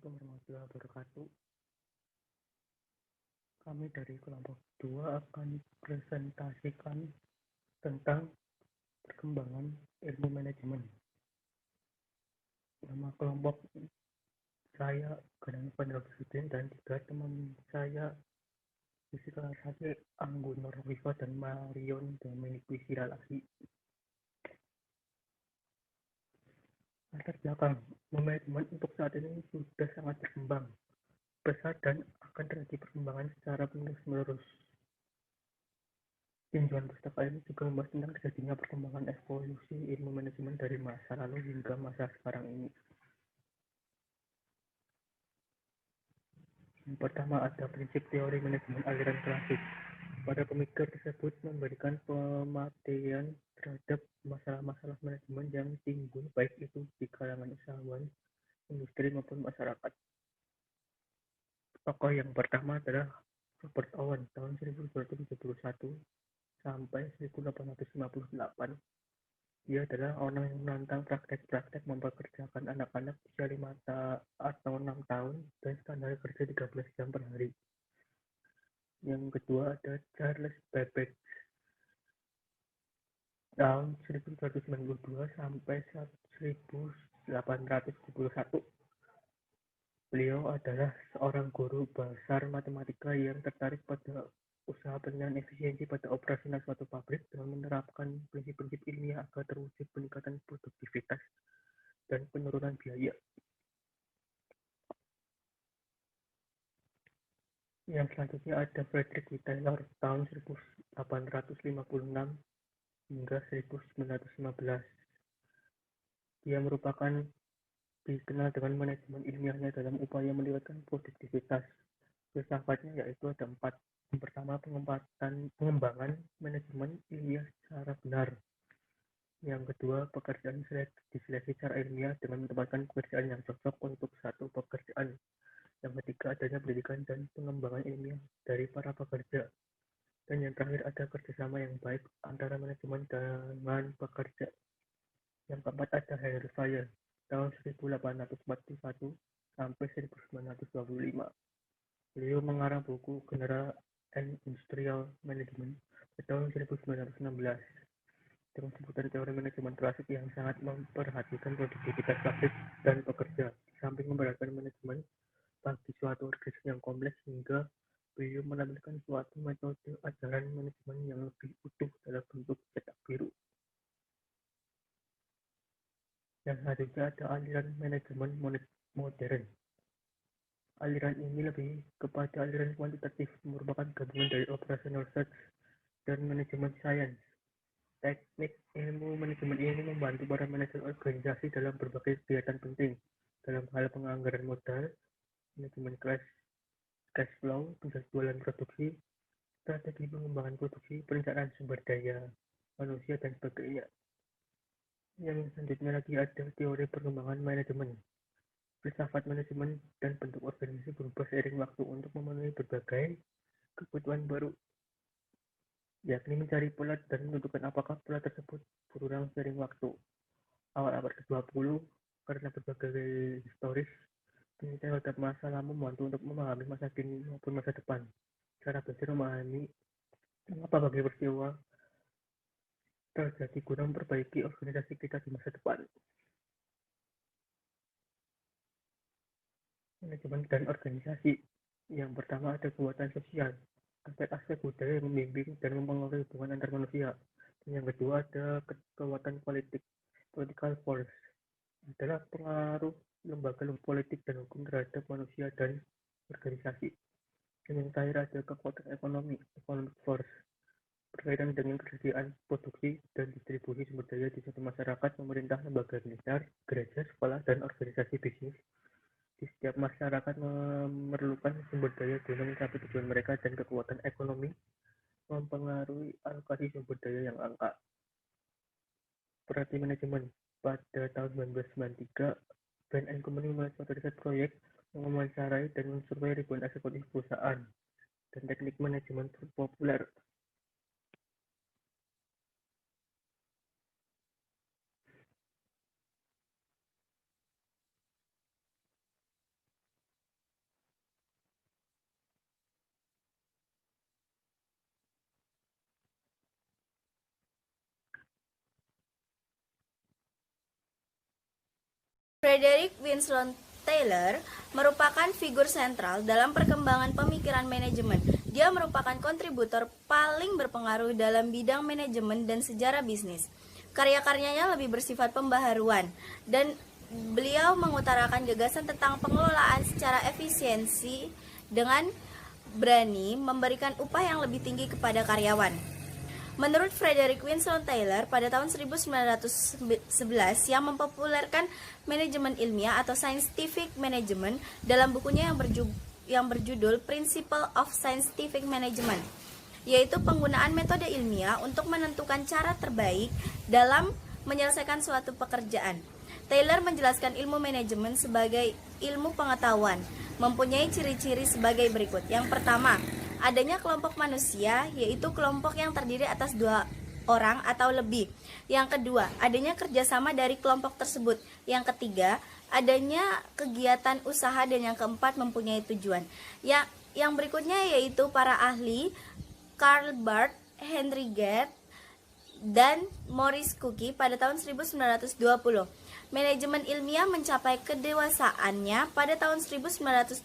Assalamualaikum warahmatullahi wabarakatuh. Kami dari kelompok 2 akan presentasikan tentang perkembangan ilmu manajemen. Nama kelompok saya Ganang Pandrawasudin dan 3 teman saya Jessica Sake, Anggun Norwifa, dan Marion Dominic Wisiralasi. Latar belakang, manajemen untuk saat ini sudah sangat berkembang pesat dan akan terjadi perkembangan secara menerus-menerus. Tinjauan pustaka ini juga membahas tentang terjadinya perkembangan evolusi ilmu manajemen dari masa lalu hingga masa sekarang ini. Yang pertama ada prinsip teori manajemen aliran klasik. Pada pemikir tersebut memberikan pemateri terhadap masalah-masalah manajemen yang timbul baik itu di kalangan usahawan, industri maupun masyarakat. Tokoh yang pertama adalah Robert Owen tahun 1271 sampai 1858. Dia adalah orang yang menantang praktek-praktek mempekerjakan anak-anak usia 5 atau 6 tahun dan standar kerja 13 jam per hari. Yang kedua ada Charles Babbage tahun 1292 sampai 1871. Beliau adalah seorang guru besar matematika yang tertarik pada usaha penilaian efisiensi pada operasional suatu pabrik dengan menerapkan prinsip-prinsip ilmiah agar terwujud peningkatan produktivitas dan penurunan biaya. Yang selanjutnya ada Frederick W. Taylor tahun 1856 hingga 1915. Dia merupakan dikenal dengan manajemen ilmiahnya dalam upaya meningkatkan produktivitas. Filsafatnya yaitu ada 4. Yang pertama, pengembangan manajemen ilmiah secara benar. Yang kedua, pekerjaan diseleksi secara ilmiah dengan menempatkan pekerjaan yang cocok untuk satu pekerjaan. Yang ketiga, adanya pendidikan dan pengembangan ilmiah dari para pekerja. Dan yang terakhir, ada kerjasama yang baik antara manajemen dengan pekerja. Yang keempat, ada Henry Fayol tahun 1841 sampai 1925. Beliau mengarang buku General and Industrial Management tahun 1916 dengan sebutan teori manajemen klasik yang sangat memperhatikan produktivitas pabrik dan pekerja, di samping memperhatikan manajemen bagi suatu organisasi yang kompleks, hingga beliau menampilkan suatu metode ajaran manajemen yang lebih utuh dalam bentuk cetak biru. Yang selanjutnya ada aliran manajemen modern. Aliran ini lebih kepada aliran kuantitatif, merupakan gabungan dari operational research dan manajemen science. Teknik ilmu manajemen ini membantu para manajer organisasi dalam berbagai kegiatan penting, dalam hal penganggaran modal, manajemen cash flow, penjualan produksi, strategi pengembangan produksi, perencanaan sumber daya manusia, dan sebagainya. Yang selanjutnya lagi ada teori perkembangan manajemen. Filsafat manajemen dan bentuk organisasi berubah seiring waktu untuk memenuhi berbagai kebutuhan baru, yakni mencari pola dan menentukan apakah pola tersebut berulang seiring waktu. Awal abad ke-20, karena berbagai historis, penelitian terhadap masa lalu membantu untuk memahami masa kini maupun masa depan. Cara belajar memahami mengapa berbagai peristiwa terjadi guna memperbaiki organisasi kita di masa depan. Manajemen dan organisasi. Yang pertama ada kekuatan sosial, aspek-aspek budaya yang membimbing dan mempengaruhi hubungan antar manusia. Dan yang kedua ada kekuatan politik, political force, adalah pengaruh lembaga politik dan hukum terhadap manusia dan organisasi. Dan yang terakhir ada kekuatan ekonomi, economic force, berkaitan dengan ketersediaan produksi dan distribusi sumber daya di suatu masyarakat, pemerintah, lembaga militer, gereja, sekolah, dan organisasi bisnis. Di setiap masyarakat memerlukan sumber daya guna mencapai tujuan mereka, dan kekuatan ekonomi mempengaruhi alokasi sumber daya yang angka. Perhati manajemen. Pada tahun 1993, Bain & Company memulai suatu riset proyek mewawancarai dan mensurvei ribuan eksekutif perusahaan dan teknik manajemen populer. Frederick Winslow Taylor merupakan figur sentral dalam perkembangan pemikiran manajemen. Dia merupakan kontributor paling berpengaruh dalam bidang manajemen dan sejarah bisnis. Karya-karyanya lebih bersifat pembaharuan dan beliau mengutarakan gagasan tentang pengelolaan secara efisiensi dengan berani memberikan upah yang lebih tinggi kepada karyawan. Menurut Frederick Winslow Taylor, pada tahun 1911 yang mempopulerkan manajemen ilmiah atau scientific management dalam bukunya yang berjudul Principle of Scientific Management, yaitu penggunaan metode ilmiah untuk menentukan cara terbaik dalam menyelesaikan suatu pekerjaan. Taylor menjelaskan ilmu manajemen sebagai ilmu pengetahuan, mempunyai ciri-ciri sebagai berikut. Yang pertama, adanya kelompok manusia, yaitu kelompok yang terdiri atas 2 orang atau lebih. Yang kedua, adanya kerjasama dari kelompok tersebut. Yang ketiga, adanya kegiatan usaha. Dan yang keempat, mempunyai tujuan. Yang berikutnya yaitu para ahli Karl Barth, Henry Gade, dan Maurice Cooke pada tahun 1920. Manajemen ilmiah mencapai kedewasaannya pada tahun 1920.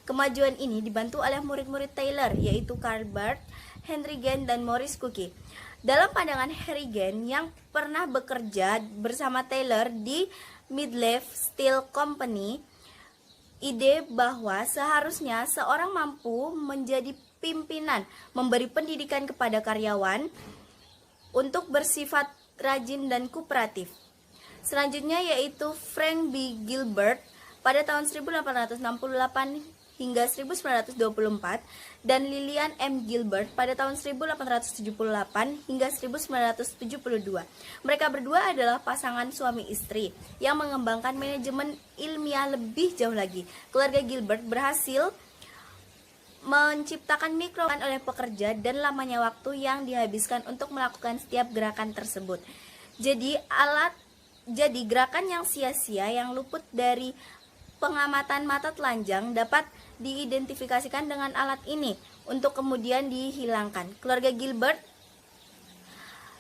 Kemajuan ini dibantu oleh murid-murid Taylor, yaitu Karl Barth, Henry Gade, dan Maurice Cooke. Dalam pandangan Henry Gade yang pernah bekerja bersama Taylor di Midleaf Steel Company, ide bahwa seharusnya seorang mampu menjadi pimpinan, memberi pendidikan kepada karyawan untuk bersifat rajin dan kooperatif. Selanjutnya yaitu Frank B. Gilbert pada tahun 1868 hingga 1924 dan Lillian M. Gilbert pada tahun 1878 hingga 1972. Mereka berdua adalah pasangan suami istri yang mengembangkan manajemen ilmiah lebih jauh lagi. Keluarga Gilbert berhasil menciptakan mikrokan oleh pekerja dan lamanya waktu yang dihabiskan untuk melakukan setiap gerakan tersebut. Jadi gerakan yang sia-sia yang luput dari pengamatan mata telanjang dapat diidentifikasikan dengan alat ini untuk kemudian dihilangkan. Keluarga Gilbert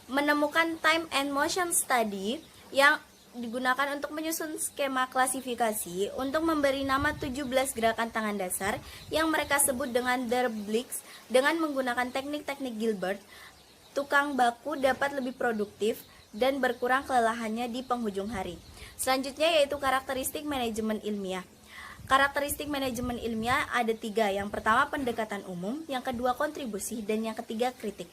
menemukan time and motion study yang digunakan untuk menyusun skema klasifikasi untuk memberi nama 17 gerakan tangan dasar yang mereka sebut dengan Der Blitz. Dengan menggunakan teknik-teknik Gilbert, tukang baku dapat lebih produktif dan berkurang kelelahannya di penghujung hari. Selanjutnya yaitu karakteristik manajemen ilmiah. Karakteristik manajemen ilmiah ada 3. Yang pertama pendekatan umum, yang kedua kontribusi, dan yang ketiga kritik.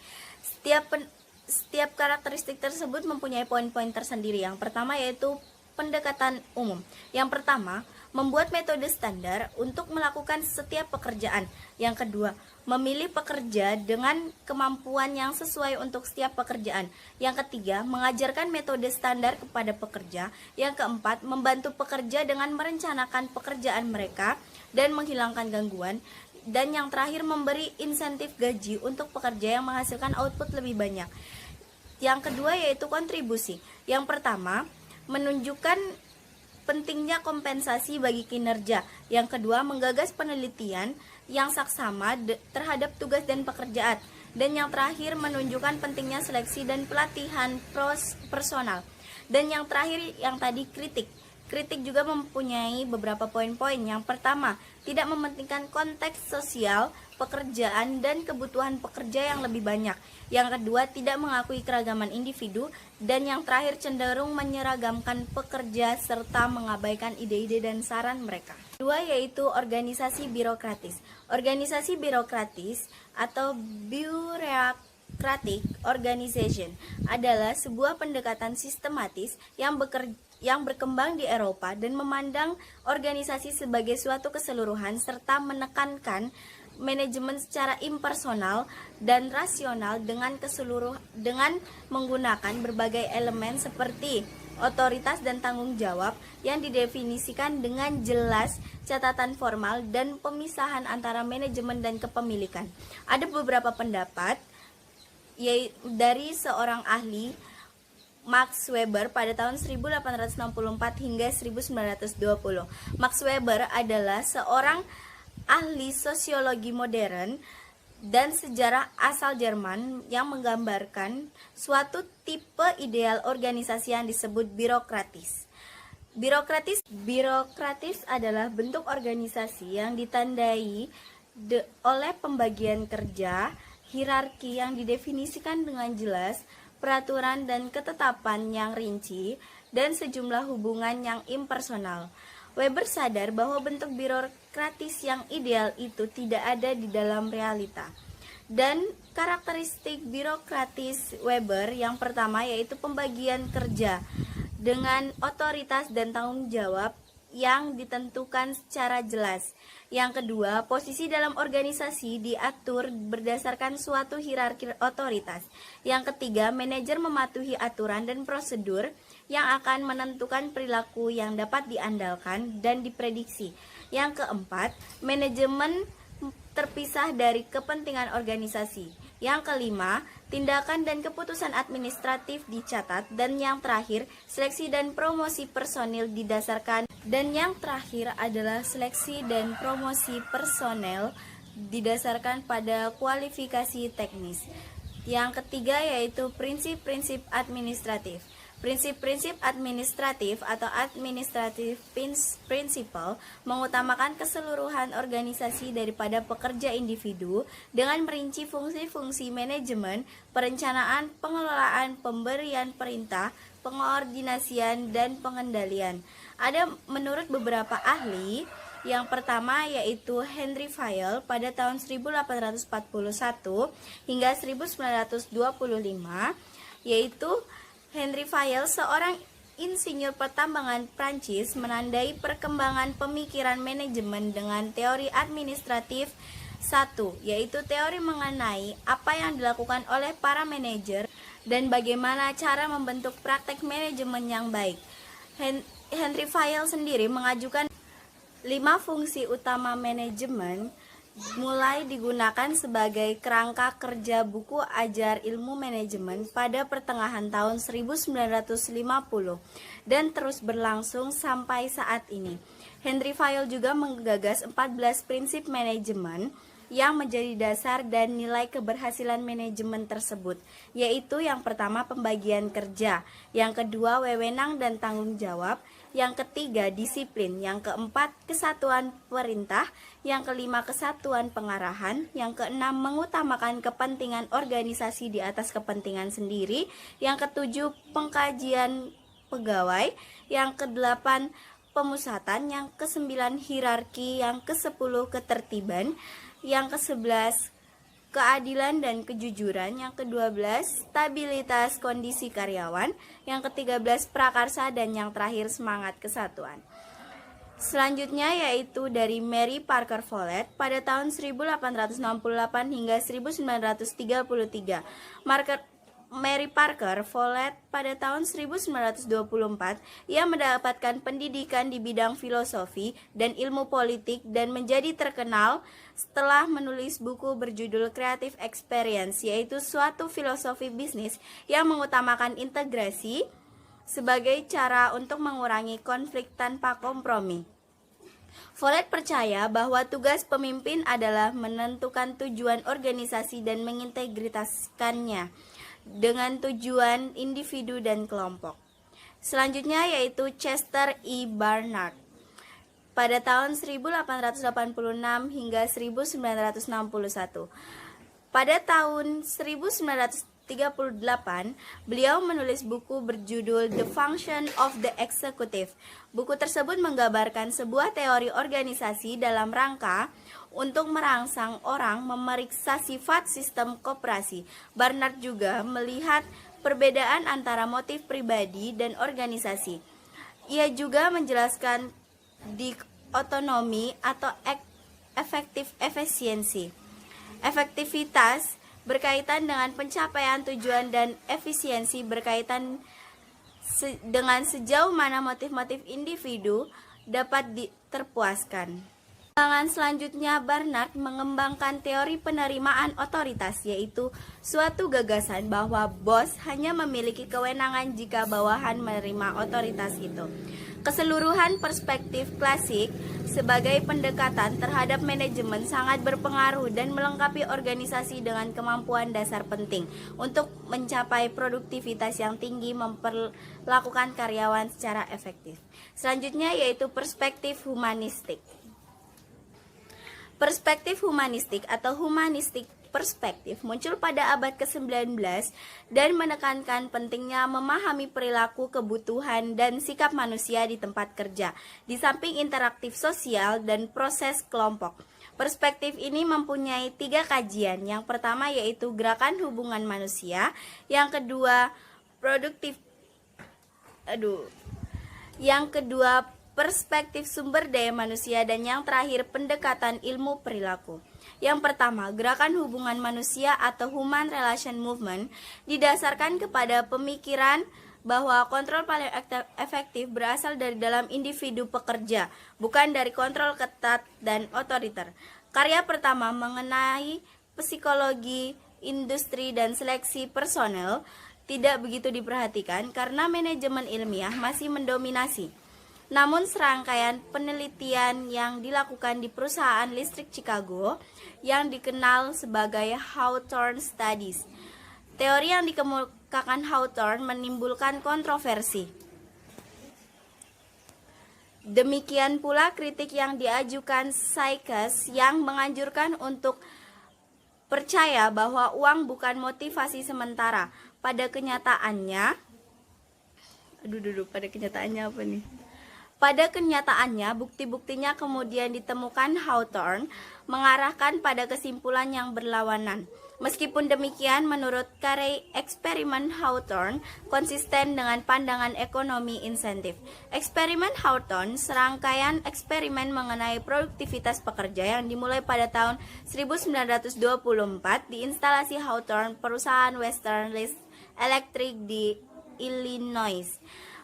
Setiap karakteristik tersebut mempunyai poin-poin tersendiri. Yang pertama yaitu pendekatan umum. Yang pertama, membuat metode standar untuk melakukan setiap pekerjaan. Yang kedua, memilih pekerja dengan kemampuan yang sesuai untuk setiap pekerjaan. Yang ketiga, mengajarkan metode standar kepada pekerja. Yang keempat, membantu pekerja dengan merencanakan pekerjaan mereka dan menghilangkan gangguan. Dan yang terakhir, memberi insentif gaji untuk pekerja yang menghasilkan output lebih banyak. Yang kedua yaitu kontribusi. Yang pertama, menunjukkan pentingnya kompensasi bagi kinerja. Yang kedua, menggagas penelitian yang saksama terhadap tugas dan pekerjaan. Dan yang terakhir, menunjukkan pentingnya seleksi dan pelatihan personal. Dan yang terakhir, yang tadi kritik. Kritik juga mempunyai beberapa poin-poin. Yang pertama, tidak mementingkan konteks sosial, pekerjaan, dan kebutuhan pekerja yang lebih banyak. Yang kedua, tidak mengakui keragaman individu. Dan yang terakhir, cenderung menyeragamkan pekerja serta mengabaikan ide-ide dan saran mereka. Kedua yaitu organisasi birokratis. Organisasi birokratis atau bureaucratic organization adalah sebuah pendekatan sistematis yang berkembang di Eropa dan memandang organisasi sebagai suatu keseluruhan serta menekankan manajemen secara impersonal dan rasional dengan menggunakan berbagai elemen seperti otoritas dan tanggung jawab yang didefinisikan dengan jelas, catatan formal, dan pemisahan antara manajemen dan kepemilikan. Ada beberapa pendapat dari seorang ahli, Max Weber, pada tahun 1864 hingga 1920. Max Weber adalah seorang ahli sosiologi modern dan sejarah asal Jerman yang menggambarkan suatu tipe ideal organisasi yang disebut birokratis. Birokratis adalah bentuk organisasi yang ditandai oleh pembagian kerja, hierarki yang didefinisikan dengan jelas, peraturan dan ketetapan yang rinci, dan sejumlah hubungan yang impersonal. Weber sadar bahwa bentuk birokratis yang ideal itu tidak ada di dalam realita. Dan karakteristik birokratis Weber yang pertama yaitu pembagian kerja dengan otoritas dan tanggung jawab yang ditentukan secara jelas. Yang kedua, posisi dalam organisasi diatur berdasarkan suatu hierarki otoritas. Yang ketiga, manajer mematuhi aturan dan prosedur yang akan menentukan perilaku yang dapat diandalkan dan diprediksi. Yang keempat, manajemen terpisah dari kepentingan organisasi. Yang kelima, tindakan dan keputusan administratif dicatat. Dan yang terakhir, seleksi dan promosi personil didasarkan. Dan yang terakhir adalah seleksi dan promosi personel didasarkan pada kualifikasi teknis. Yang ketiga yaitu prinsip-prinsip administratif. Prinsip-prinsip administratif atau administrative principle mengutamakan keseluruhan organisasi daripada pekerja individu dengan merinci fungsi-fungsi manajemen, perencanaan, pengelolaan, pemberian perintah, pengordinasian, dan pengendalian. Ada menurut beberapa ahli, yang pertama yaitu Henry Fayol pada tahun 1841 hingga 1925, yaitu Henry Fayol, seorang insinyur pertambangan Prancis, menandai perkembangan pemikiran manajemen dengan teori administratif satu, yaitu teori mengenai apa yang dilakukan oleh para manajer dan bagaimana cara membentuk praktek manajemen yang baik. Henry Fayol sendiri mengajukan 5 fungsi utama manajemen mulai digunakan sebagai kerangka kerja buku ajar ilmu manajemen pada pertengahan tahun 1950 dan terus berlangsung sampai saat ini. Henry Fayol juga menggagas 14 prinsip manajemen yang menjadi dasar dan nilai keberhasilan manajemen tersebut, yaitu yang pertama pembagian kerja, yang kedua wewenang dan tanggung jawab, yang ketiga disiplin, yang keempat kesatuan perintah, yang kelima kesatuan pengarahan, yang keenam mengutamakan kepentingan organisasi di atas kepentingan sendiri, yang ketujuh pengkajian pegawai, yang kedelapan pemusatan, yang kesembilan hierarki, yang kesepuluh ketertiban, yang ke-11 keadilan dan kejujuran, yang ke-12 stabilitas kondisi karyawan, yang ke-13 prakarsa, dan yang terakhir semangat kesatuan. Selanjutnya yaitu dari Mary Parker Follett pada tahun 1868 hingga 1933. Mary Parker Follett pada tahun 1924, ia mendapatkan pendidikan di bidang filosofi dan ilmu politik dan menjadi terkenal setelah menulis buku berjudul Creative Experience, yaitu suatu filosofi bisnis yang mengutamakan integrasi sebagai cara untuk mengurangi konflik tanpa kompromi. Follett percaya bahwa tugas pemimpin adalah menentukan tujuan organisasi dan mengintegritaskannya dengan tujuan individu dan kelompok. Selanjutnya yaitu Chester E. Barnard pada tahun 1886 hingga 1961. Pada tahun 1938, beliau menulis buku berjudul The Function of the Executive. Buku tersebut menggambarkan sebuah teori organisasi dalam rangka untuk merangsang orang memeriksa sifat sistem koperasi. Barnard juga melihat perbedaan antara motif pribadi dan organisasi. Ia juga menjelaskan dikotomi atau efektif efisiensi. Efektivitas berkaitan dengan pencapaian tujuan dan efisiensi berkaitan dengan sejauh mana motif-motif individu dapat terpuaskan. Pengembangan selanjutnya, Barnard mengembangkan teori penerimaan otoritas, yaitu suatu gagasan bahwa bos hanya memiliki kewenangan jika bawahan menerima otoritas itu. Keseluruhan perspektif klasik sebagai pendekatan terhadap manajemen sangat berpengaruh dan melengkapi organisasi dengan kemampuan dasar penting untuk mencapai produktivitas yang tinggi, memperlakukan karyawan secara efektif. Selanjutnya yaitu perspektif humanistik. Perspektif humanistik atau humanistik perspektif muncul pada abad ke-19 dan menekankan pentingnya memahami perilaku, kebutuhan, dan sikap manusia di tempat kerja, di samping interaktif sosial dan proses kelompok. Perspektif ini mempunyai 3 kajian. Yang pertama yaitu gerakan hubungan manusia, yang kedua perspektif sumber daya manusia, dan yang terakhir pendekatan ilmu perilaku. Yang pertama, gerakan hubungan manusia atau Human Relation Movement didasarkan kepada pemikiran bahwa kontrol paling efektif berasal dari dalam individu pekerja, bukan dari kontrol ketat dan otoriter. Karya pertama mengenai psikologi industri dan seleksi personel tidak begitu diperhatikan karena manajemen ilmiah masih mendominasi. Namun serangkaian penelitian yang dilakukan di perusahaan listrik Chicago yang dikenal sebagai Hawthorne Studies. Teori yang dikemukakan Hawthorne menimbulkan kontroversi. Demikian pula kritik yang diajukan Sykes yang menganjurkan untuk percaya bahwa uang bukan motivasi sementara. Pada kenyataannya apa nih? Pada kenyataannya, bukti-buktinya kemudian ditemukan Hawthorne mengarahkan pada kesimpulan yang berlawanan. Meskipun demikian, menurut Carey, eksperimen Hawthorne konsisten dengan pandangan ekonomi insentif. Eksperimen Hawthorne, serangkaian eksperimen mengenai produktivitas pekerja yang dimulai pada tahun 1924 di instalasi Hawthorne, perusahaan Western Electric di Illinois.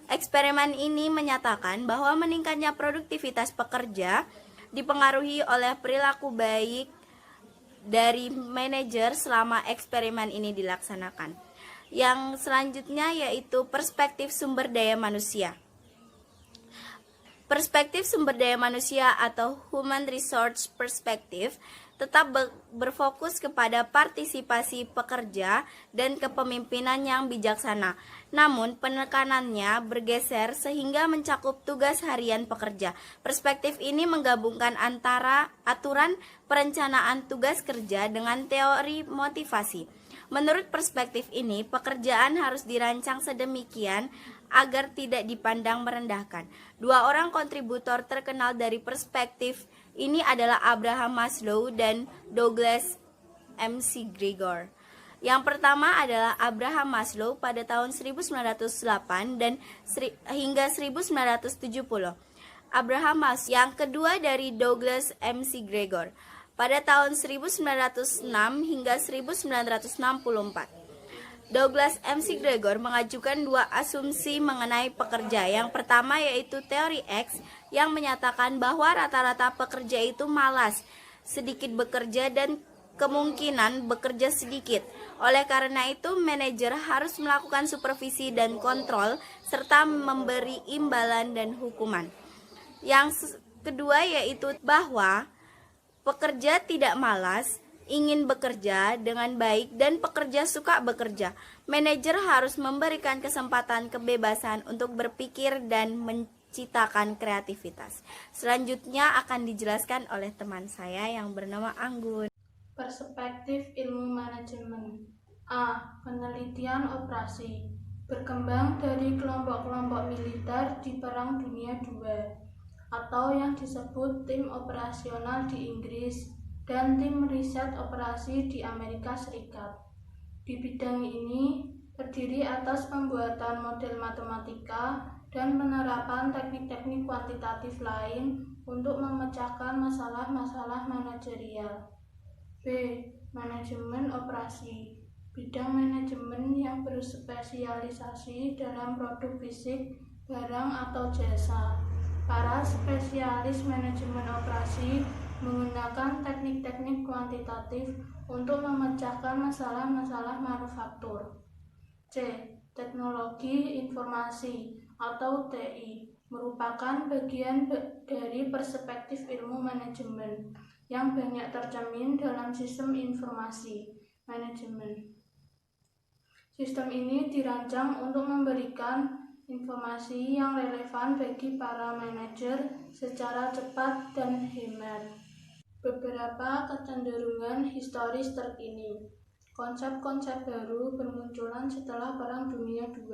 Eksperimen ini menyatakan bahwa meningkatnya produktivitas pekerja dipengaruhi oleh perilaku baik dari manajer selama eksperimen ini dilaksanakan. Yang selanjutnya yaitu perspektif sumber daya manusia. Perspektif sumber daya manusia atau Human Resource Perspective tetap berfokus kepada partisipasi pekerja dan kepemimpinan yang bijaksana. Namun penekanannya bergeser sehingga mencakup tugas harian pekerja. Perspektif ini menggabungkan antara aturan perencanaan tugas kerja dengan teori motivasi. Menurut perspektif ini, pekerjaan harus dirancang sedemikian agar tidak dipandang merendahkan. 2 orang kontributor terkenal dari perspektif ini adalah Abraham Maslow dan Douglas McGregor. Yang pertama adalah Abraham Maslow pada tahun 1908 dan hingga 1970. Abraham Maslow. Yang kedua dari Douglas McGregor pada tahun 1906 hingga 1964. Douglas McGregor mengajukan 2 asumsi mengenai pekerja. Yang pertama yaitu teori X yang menyatakan bahwa rata-rata pekerja itu malas, sedikit bekerja dan kemungkinan bekerja sedikit. Oleh karena itu, manajer harus melakukan supervisi dan kontrol serta memberi imbalan dan hukuman. Yang kedua yaitu bahwa pekerja tidak malas, ingin bekerja dengan baik dan pekerja suka bekerja. Manajer harus memberikan kesempatan kebebasan untuk berpikir dan menciptakan kreativitas. Selanjutnya akan dijelaskan oleh teman saya yang bernama Anggun. Perspektif ilmu manajemen. A. Penelitian operasi. Berkembang dari kelompok-kelompok militer di Perang Dunia II atau yang disebut tim operasional di Inggris dan tim riset operasi di Amerika Serikat. Di bidang ini terdiri atas pembuatan model matematika dan penerapan teknik-teknik kuantitatif lain untuk memecahkan masalah-masalah manajerial. B. Manajemen operasi. Bidang manajemen yang berspesialisasi dalam produk fisik, barang atau jasa. Para spesialis manajemen operasi menggunakan teknik-teknik kuantitatif untuk memecahkan masalah-masalah manufaktur. C. Teknologi informasi atau TI merupakan bagian dari perspektif ilmu manajemen yang banyak tercermin dalam sistem informasi manajemen. Sistem ini dirancang untuk memberikan informasi yang relevan bagi para manajer secara cepat dan hemat. Beberapa kecenderungan historis terkini. Konsep-konsep baru bermunculan setelah Perang Dunia II,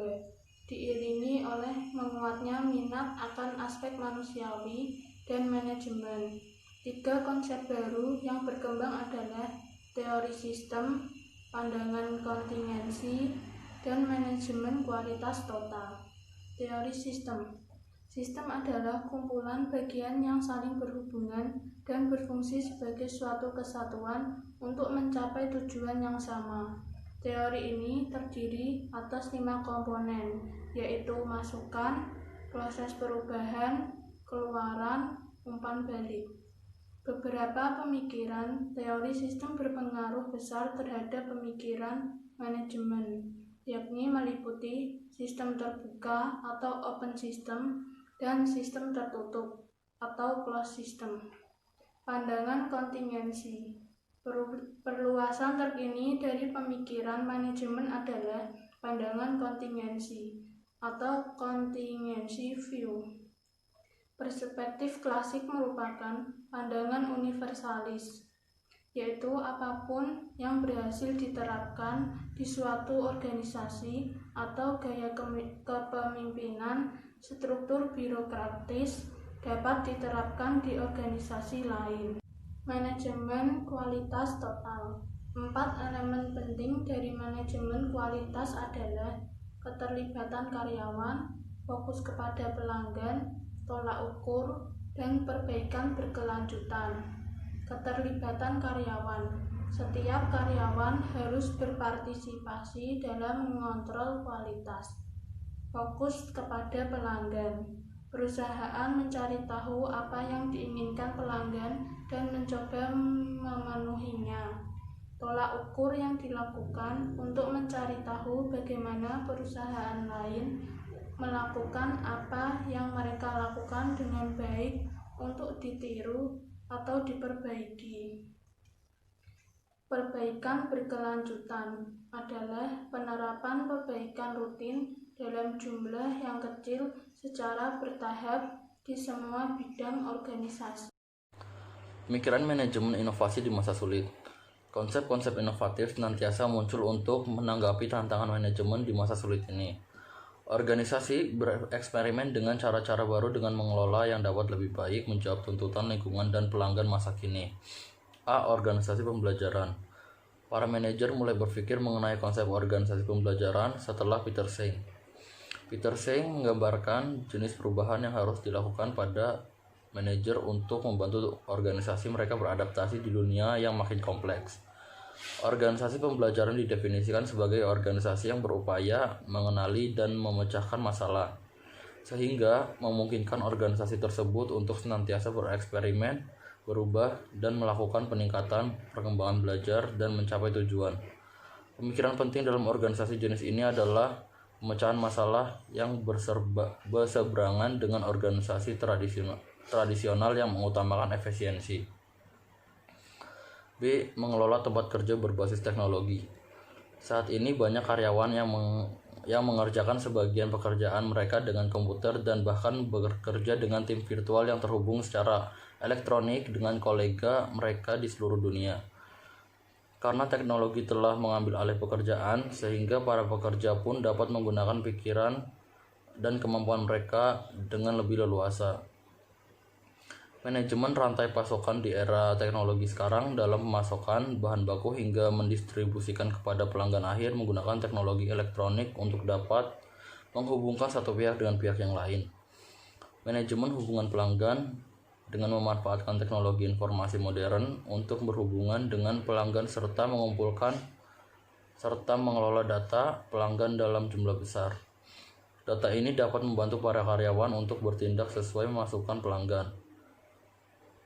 diiringi oleh menguatnya minat akan aspek manusiawi dan manajemen. 3 konsep baru yang berkembang adalah teori sistem, pandangan kontingensi, dan manajemen kualitas total. Teori sistem. Sistem adalah kumpulan bagian yang saling berhubungan dan berfungsi sebagai suatu kesatuan untuk mencapai tujuan yang sama. Teori ini terdiri atas 5 komponen, yaitu masukan, proses perubahan, keluaran, umpan balik. Beberapa pemikiran teori sistem berpengaruh besar terhadap pemikiran manajemen, yakni meliputi sistem terbuka atau open system dan sistem tertutup atau closed system. Pandangan kontingensi. Perluasan terkini dari pemikiran manajemen adalah pandangan kontingensi atau contingency view. Perspektif klasik merupakan pandangan universalis, yaitu apapun yang berhasil diterapkan di suatu organisasi atau gaya kepemimpinan struktur birokratis dapat diterapkan di organisasi lain. Manajemen kualitas total. 4 elemen penting dari manajemen kualitas adalah keterlibatan karyawan, fokus kepada pelanggan, tolak ukur, dan perbaikan berkelanjutan. Keterlibatan karyawan. Setiap karyawan harus berpartisipasi dalam mengontrol kualitas. Fokus kepada pelanggan. Perusahaan mencari tahu apa yang diinginkan pelanggan dan mencoba memenuhinya. Tolak ukur yang dilakukan untuk mencari tahu bagaimana perusahaan lain melakukan apa yang mereka lakukan dengan baik untuk ditiru atau diperbaiki. Perbaikan berkelanjutan adalah penerapan perbaikan rutin dalam jumlah yang kecil secara bertahap di semua bidang organisasi. Pemikiran manajemen inovasi di masa sulit. Konsep-konsep inovatif senantiasa muncul untuk menanggapi tantangan manajemen di masa sulit ini. Organisasi bereksperimen dengan cara-cara baru dengan mengelola yang dapat lebih baik menjawab tuntutan lingkungan dan pelanggan masa kini. A. Organisasi pembelajaran. Para manajer mulai berpikir mengenai konsep organisasi pembelajaran setelah Peter Senge. Peter Senge menggambarkan jenis perubahan yang harus dilakukan pada manajer untuk membantu organisasi mereka beradaptasi di dunia yang makin kompleks. Organisasi pembelajaran didefinisikan sebagai organisasi yang berupaya mengenali dan memecahkan masalah, sehingga memungkinkan organisasi tersebut untuk senantiasa bereksperimen, berubah, dan melakukan peningkatan perkembangan belajar dan mencapai tujuan. Pemikiran penting dalam organisasi jenis ini adalah pemecahan masalah yang berseberangan dengan organisasi tradisional yang mengutamakan efisiensi. B. Mengelola tempat kerja berbasis teknologi. Saat ini banyak karyawan yang mengerjakan sebagian pekerjaan mereka dengan komputer dan bahkan bekerja dengan tim virtual yang terhubung secara elektronik dengan kolega mereka di seluruh dunia. Karena teknologi telah mengambil alih pekerjaan, sehingga para pekerja pun dapat menggunakan pikiran dan kemampuan mereka dengan lebih leluasa. Manajemen rantai pasokan di era teknologi sekarang dalam memasokkan bahan baku hingga mendistribusikan kepada pelanggan akhir menggunakan teknologi elektronik untuk dapat menghubungkan satu pihak dengan pihak yang lain. Manajemen hubungan pelanggan dengan memanfaatkan teknologi informasi modern untuk berhubungan dengan pelanggan serta mengumpulkan serta mengelola data pelanggan dalam jumlah besar. Data ini dapat membantu para karyawan untuk bertindak sesuai masukan pelanggan,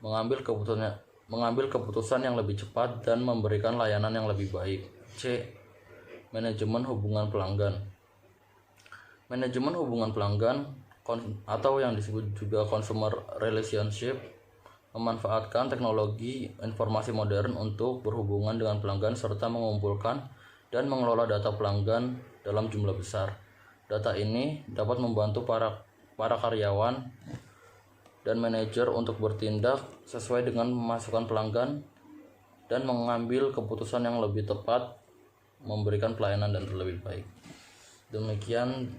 mengambil mengambil keputusan yang lebih cepat dan memberikan layanan yang lebih baik. C. Manajemen hubungan pelanggan. Manajemen hubungan pelanggan atau yang disebut juga consumer relationship memanfaatkan teknologi informasi modern untuk berhubungan dengan pelanggan serta mengumpulkan dan mengelola data pelanggan dalam jumlah besar. Data ini dapat membantu para karyawan dan manajer untuk bertindak sesuai dengan masukan pelanggan dan mengambil keputusan yang lebih tepat, memberikan pelayanan dan lebih baik. Demikian